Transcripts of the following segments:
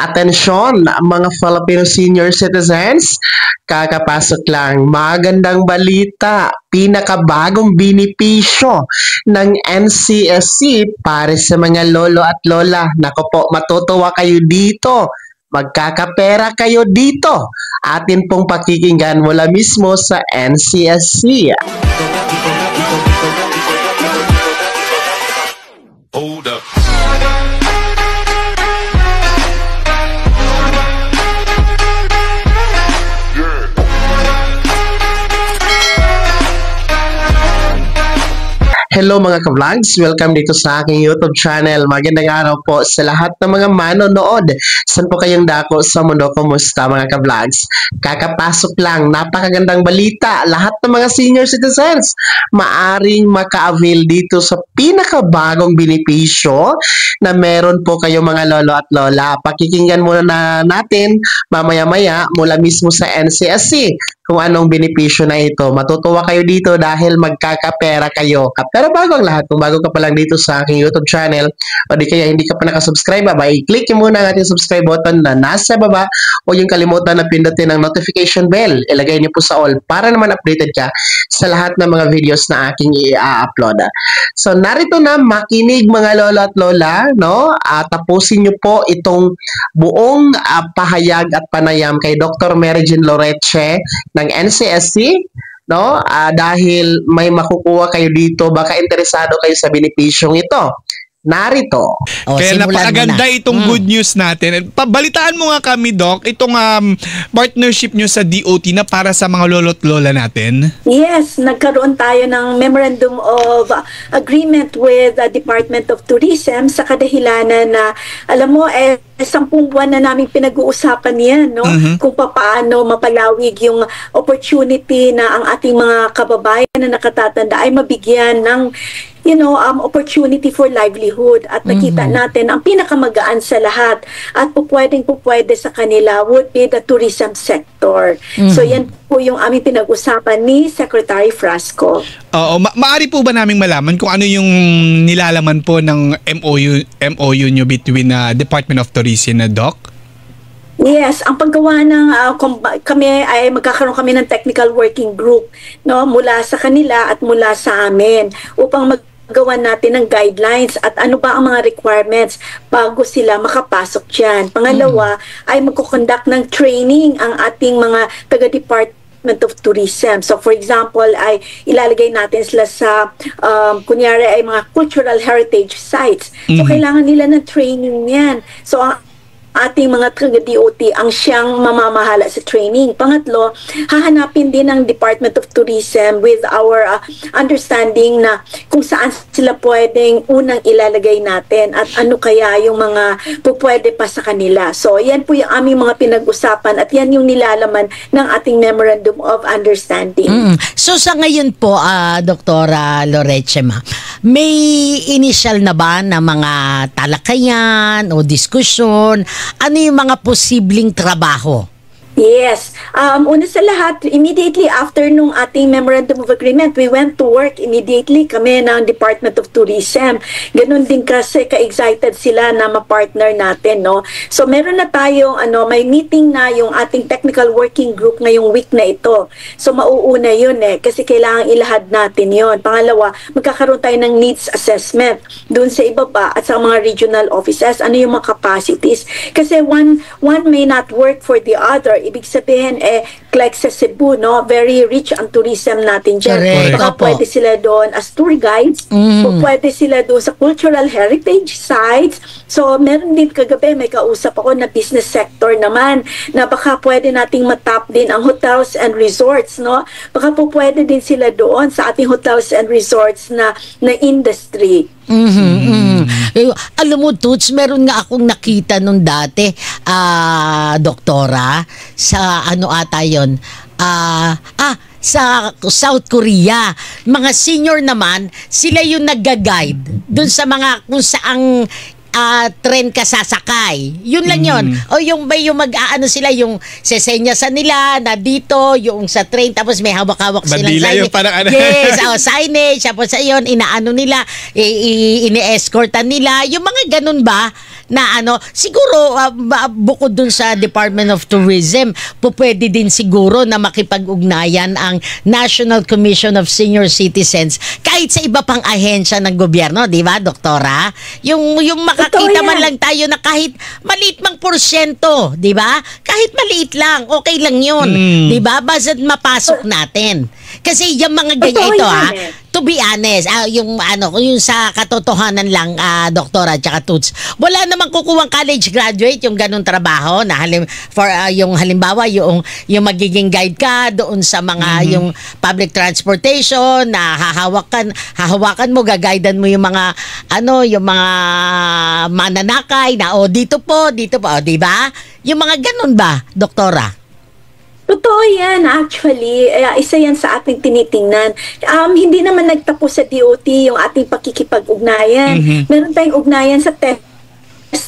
Atensyon, mga Filipino senior citizens, kakapasok lang, magandang balita, pinakabagong benepisyo ng NCSC para sa mga lolo at lola. Nako po, matutuwa kayo dito. Magkakapera kayo dito. Atin pong pakikinggan mula mismo sa NCSC. Hold up. Hello mga ka-vlogs! Welcome dito sa aking YouTube channel. Magandang araw po sa lahat ng mga manonood. Saan po kayong dako sa mundo? Kumusta mga ka-vlogs? Kakapasok lang, napakagandang balita. Lahat ng mga senior citizens maaring maka-avail dito sa pinakabagong benepisyo na meron po kayo mga lolo at lola. Pakikinggan muna natin mamaya-maya mula mismo sa NCSC kung anong benepisyo na ito. Matutuwa kayo dito dahil magkakapera kayo. Pero bago ang lahat, kung bago ka pa lang dito sa aking YouTube channel o di kaya hindi ka pa nakasubscribe, i-click mo muna ang ating subscribe button na nasa baba o yung kalimutan na pindutin ng notification bell. Ilagay niyo po sa all para naman updated ka sa lahat ng mga videos na aking i-upload. So narito na, makinig mga lolo at lola, no? Tapusin niyo po itong buong pahayag at panayam kay Dr. Mary Jean Loreche ng NCSC, no? Dahil may makukuha kayo dito, baka interesado kayo sa benepisyong ito. Narito. Kaya napakaganda itong good news natin. Pabalitaan mo nga kami, Doc, itong partnership nyo sa DOT na para sa mga lolo't lola natin. Yes, nagkaroon tayo ng Memorandum of Agreement with the Department of Tourism sa kadahilanan na, alam mo, 10 buwan na namin pinag-uusapan yan, no? Kung paano mapalawig yung opportunity na ang ating mga kababayan na nakatatanda ay mabigyan ng opportunity for livelihood, at nakita natin ang pinakamagaan sa lahat at pwede sa kanila would be the tourism sector. So yan po yung aming pinag-usapan ni Secretary Frasco. Oo, maaari po ba naming malaman kung ano yung nilalaman po ng MOU nyo between Department of Tourism na Doc? Yes, ang paggawa ng kami ay magkakaroon kami ng technical working group, no, mula sa kanila at mula sa amin upang magawa natin ng guidelines at ano ba ang mga requirements bago sila makapasok dyan. Pangalawa ay magkukonduct ng training ang ating mga taga-department of Tourism. So for example, ay ilalagay natin sila sa kunyari ay mga cultural heritage sites. So kailangan nila ng training yan. So ating mga taga-DOT ang siyang mamamahala sa training. Pangatlo, hahanapin din ng Department of Tourism with our understanding na kung saan sila pwedeng unang ilalagay natin at ano kaya yung mga pupwede pa sa kanila. So yan po yung aming mga pinag-usapan at yan yung nilalaman ng ating Memorandum of Understanding. So sa ngayon po, Dr. Loreche, may initial na ba na mga talakayan o diskusyon? Ano yung mga posibleng trabaho? Yes. Una sa lahat, immediately after nung ating Memorandum of Agreement, we went to work immediately kami ng Department of Tourism. Ganun din kasi ka-excited sila na ma-partner natin, no? So meron na tayong may meeting na yung ating technical working group ngayong week na ito. So mauuna yun kasi kailangan ilahad natin yon. Pangalawa, magkakaroon tayo ng needs assessment dun sa ibaba at sa mga regional offices. Ano yung mga capacities? Kasi one may not work for the other. Ibig sabihin, like sa Cebu, no? Very rich ang tourism natin dyan. Baka pwede sila doon as tour guides, pwede sila doon sa cultural heritage sites. So, meron din kagabi, may kausap ako na business sector naman, na baka pwede nating matap din ang hotels and resorts, no? Baka po pwede din sila doon sa ating hotels and resorts na industry. Alam mo, Toots, meron nga akong nakita nung dati, doktora, sa yun, sa South Korea. Mga senior naman, sila yung nagga-guide dun sa mga kung saang trend ka sasakay. Yun lang yun. O yung mag-aano sila, yung sesenyasan nila na dito, yung sa train, tapos may hawak-hawak silang signage. Yes, signage. Tapos ayun, inaano nila, ini-escortan nila. Yung mga ganun ba, na siguro bukod dun sa Department of Tourism, pwede din siguro na makipag-ugnayan ang National Commission of Senior Citizens kahit sa iba pang ahensya ng gobyerno, di ba, Doktora? Yung makakita man lang tayo na kahit maliit mang porsyento, di ba? Kahit maliit lang, okay lang yun. Di ba? Basta mapasok natin. Kasi yung mga ganyan ito, to be honest, yung sa katotohanan lang, Doktora tsaka Toots, wala namang kukuwang college graduate yung ganun trabaho na yung halimbawa yung magiging guide ka doon sa mga yung public transportation na hahawakan mo, gagaidan mo yung mga yung mga mananakay na dito po, di ba? Yung mga ganun ba, Doktora? Totoo yan, actually. Isa yan sa ating tinitingnan. Hindi naman nagtapos sa DOT yung ating pakikipag-ugnayan. Meron tayong ugnayan sa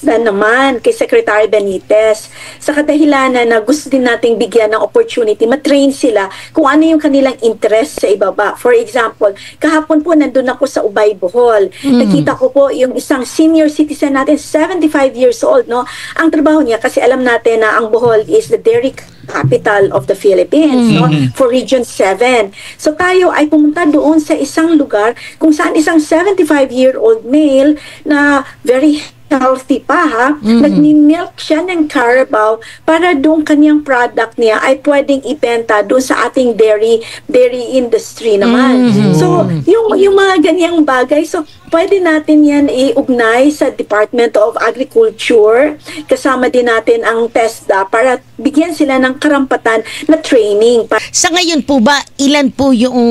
na naman kay Secretary Benitez sa kadahilanan na gusto din nating bigyan ng opportunity, matrain sila kung ano yung kanilang interest sa ibaba. For example, kahapon po nandun ako sa Ubay, Bohol. Nakita ko po yung isang senior citizen natin, 75 years old, no? Ang trabaho niya, kasi alam natin na ang Bohol is the dairy capital of the Philippines, no? For Region 7. So tayo ay pumunta doon sa isang lugar kung saan isang 75-year-old male na very healthy pa, nagmi-milk siya ng Carabao para doon kanyang product niya ay pwedeng ibenta doon sa ating dairy industry naman. So, yung mga ganyang bagay, so pwede natin yan i-ugnay sa Department of Agriculture. Kasama din natin ang TESDA para bigyan sila ng karampatan na training. Sa ngayon po ba, ilan po yung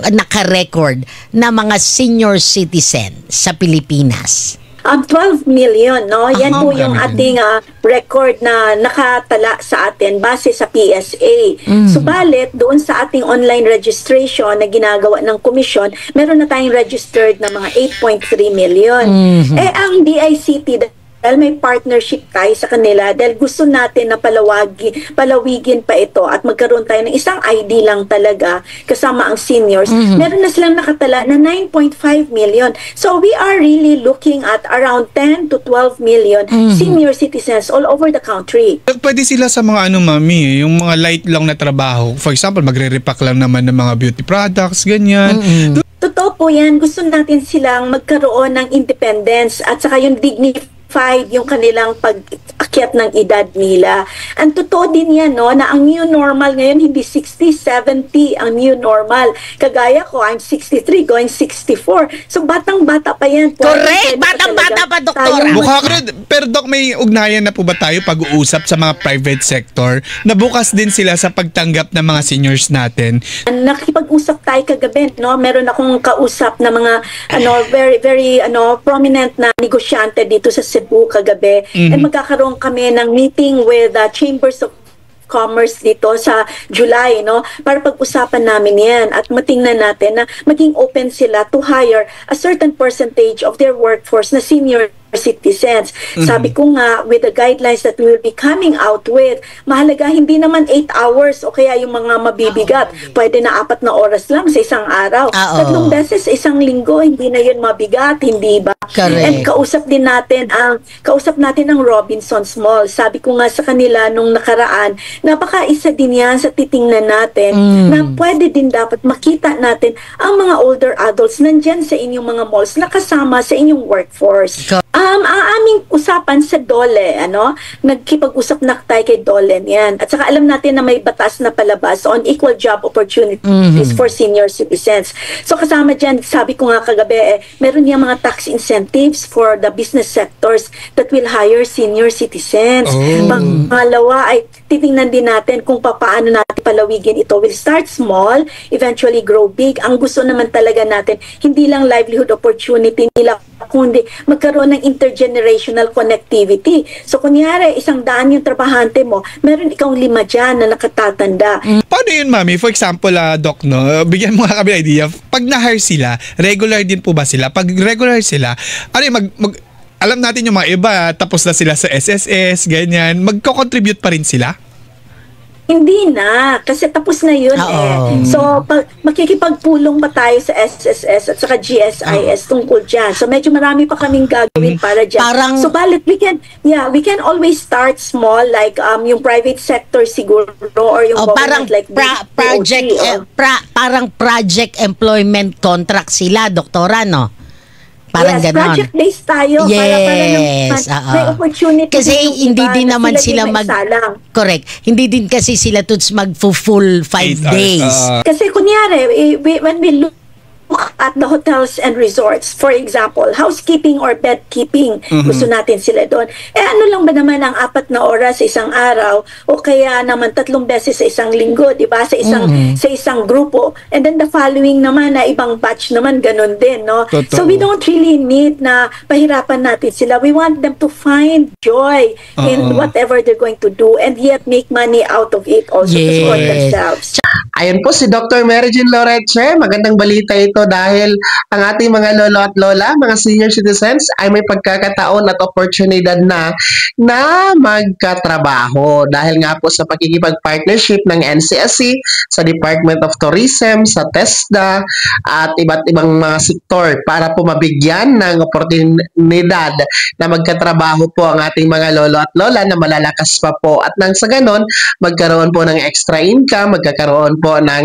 naka-record na mga senior citizen sa Pilipinas? 12 million, no? Yan po yung ating record na nakatala sa atin base sa PSA. Subalit, doon sa ating online registration na ginagawa ng komisyon, meron na tayong registered na mga 8.3 million. Ang DICT, dahil may partnership tayo sa kanila, dahil gusto natin na palawigin pa ito at magkaroon tayo ng isang ID lang talaga kasama ang seniors, meron na silang nakatala na 9.5 million. So we are really looking at around 10 to 12 million senior citizens all over the country. Pwede sila sa mga mami, yung mga light lang na trabaho. For example, magre-repack lang naman ng mga beauty products, ganyan. Totoo po yan. Gusto natin silang magkaroon ng independence at saka yung dignity yung kanilang pag-akyat ng edad nila. Ang totoo din yan, no, na ang new normal ngayon, hindi 60, 70 ang new normal. Kagaya ko, I'm 63, going 64. So, batang-bata pa yan. Correct! Batang-bata pa, Doktora. Mukha ko rin. Pero, Dok, may ugnayan na po ba tayo pag-uusap sa mga private sector na bukas din sila sa pagtanggap ng mga seniors natin? Nakipag-usap tayo kagabi, no? Meron akong kausap na mga very, very prominent na negosyante dito sa Cebu kagabi. And magkakaroon kami ng meeting with the Chambers of Commerce dito sa July, no? Para pag-usapan namin yan at matingnan natin na maging open sila to hire a certain percentage of their workforce na senior citizens. Sabi ko nga, with the guidelines that we will be coming out with, mahalaga hindi naman 8 hours o kaya yung mga mabibigat. Pwede na 4 na oras lang sa isang araw. 3 beses sa isang linggo, hindi na yun mabigat, hindi ba? Correct. And kausap natin ang Robinsons Mall. Sabi ko nga sa kanila nung nakaraan, napaka-isa din yan sa titingnan natin na pwede din dapat makita natin ang mga older adults nandyan sa inyong mga malls na kasama sa inyong workforce. Ang aming usapan sa DOLE, nagkipag-usap na tayo kay DOLE niyan. At saka alam natin na may batas na palabas on equal job opportunities for senior citizens. So kasama dyan, sabi ko nga kagabi, meron niyang mga tax incentives for the business sectors that will hire senior citizens. Pangalawa ay titingnan din natin kung paano natin palawigin ito. We'll start small, eventually grow big. Ang gusto naman talaga natin, hindi lang livelihood opportunity nila, kundi magkaroon ng intergenerational connectivity. So, kunyari, 100 yung trabahante mo, meron ikaw 5 dyan na nakatatanda. Paano yun, Mami? For example, Doc, no? Bigyan mo nga kami idea. Pag na-hire sila, regular din po ba sila? Pag regular sila, alam natin yung mga iba, tapos na sila sa SSS, ganyan, magko-contribute pa rin sila? Hindi na, kasi tapos na yun Oo. So, makikipagpulong pa tayo sa SSS at saka GSIS tungkol dyan. So, medyo marami pa kaming gagawin para dyan. Parang- so, balit we can always start small, like yung private sector siguro, or yung Parang government, like project, DOT, parang project employment contract sila, doktora, no? Parang yes, ganon. project-based tayo. Para Yes, naman, oo. may opportunity. Kasi din yung hindi iba din na naman sila di maisalang. Correct. Hindi din kasi sila tuts mag-full 5 8 hours, days. Kasi kunyari, when we look at the hotels and resorts, for example, housekeeping or bed keeping, gusto natin sila doon. Ano lang ba naman ang 4 na oras sa isang araw o kaya naman 3 beses sa isang linggo, di ba? Sa isang grupo. And then the following naman na ibang batch naman, ganun din, no? Totoo. So we don't really need na pahirapan natin sila. We want them to find joy in whatever they're going to do and yet make money out of it also to support Yes. themselves. Ayun po si Dr. Mary Jean Loreche. Magandang balita ito dahil ang ating mga lolo at lola, mga senior citizens ay may pagkakataon at oportunidad na magkatrabaho dahil nga po sa pakikipag-partnership ng NCSC sa Department of Tourism, sa TESDA at iba't ibang mga sektor para po mabigyan ng oportunidad na magkatrabaho po ang ating mga lolo at lola na malalakas pa po at nang sa ganon magkaroon po ng extra income, magkakaroon po ng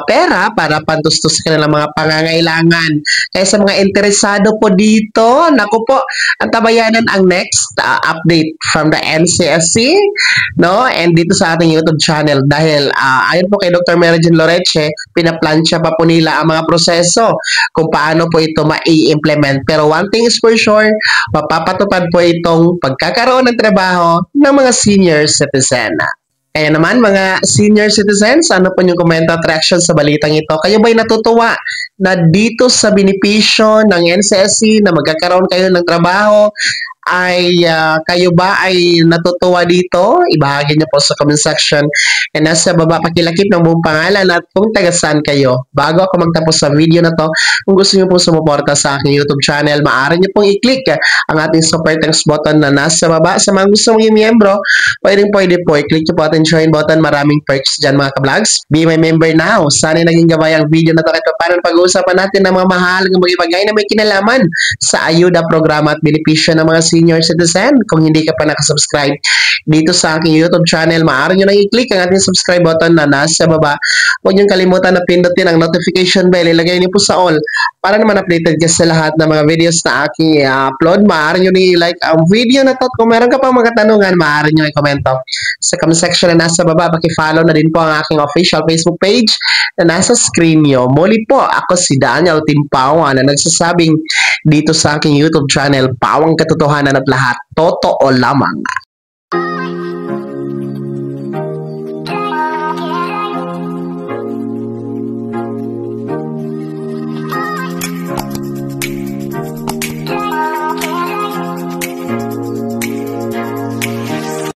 pera para pantustos sa kanilang mga pangangailangan. Kaya sa mga interesado po dito, naku po, ang tabayanan ang next update from the NCSC, no? And dito sa ating YouTube channel dahil ayon po kay Dr. Mary Jean Loreche, pinaplansya pa po nila ang mga proseso kung paano po ito ma-implement. Pero one thing is for sure, mapapatupad po itong pagkakaroon ng trabaho ng mga senior citizen. Kaya naman mga senior citizens, ano po yung comment at reaction sa balitang ito? Kayo ba'y natutuwa na dito sa benepisyo ng NCSC na magkakaroon kayo ng trabaho? Ay kayo ba ay natutuwa dito? Ibahagi niyo po sa comment section. And nasa baba, pakilakip ng buong pangalan at kung taga saan kayo. Bago ako magtapos sa video na to, kung gusto niyo po sumuporta sa aking YouTube channel, maaari niyo pong i-click ang ating super thanks button na nasa baba. Sa mga gusto maging miyembro, pwede po i-click niyo po ating join button. Maraming perks dyan mga ka-vlogs. Be my member now. Sana naging gabay ang video na to. Ito para pag-uusapan natin ng mga mahalagang mga bagay na may kinalaman sa ayuda programa at benepisyo ng mga senior citizen. Kung hindi ka pa nakasubscribe dito sa aking YouTube channel, maaari nyo nang i-click ang ating subscribe button na nasa baba. Huwag nyo kalimutan na pindutin ang notification bell. Ilagay niyo po sa all para naman updated ka sa lahat ng mga videos na aking i-upload. Maaari nyo i-like ang video na to. Kung meron ka pang mga katanungan, maaari nyo i-komento sa comment section na nasa baba. Paki-follow na din po ang aking official Facebook page na nasa screen nyo. Muli po, ako si Daniel Timpawa na nagsasabing dito sa aking YouTube channel, pawang katotohanan at lahat totoo lamang.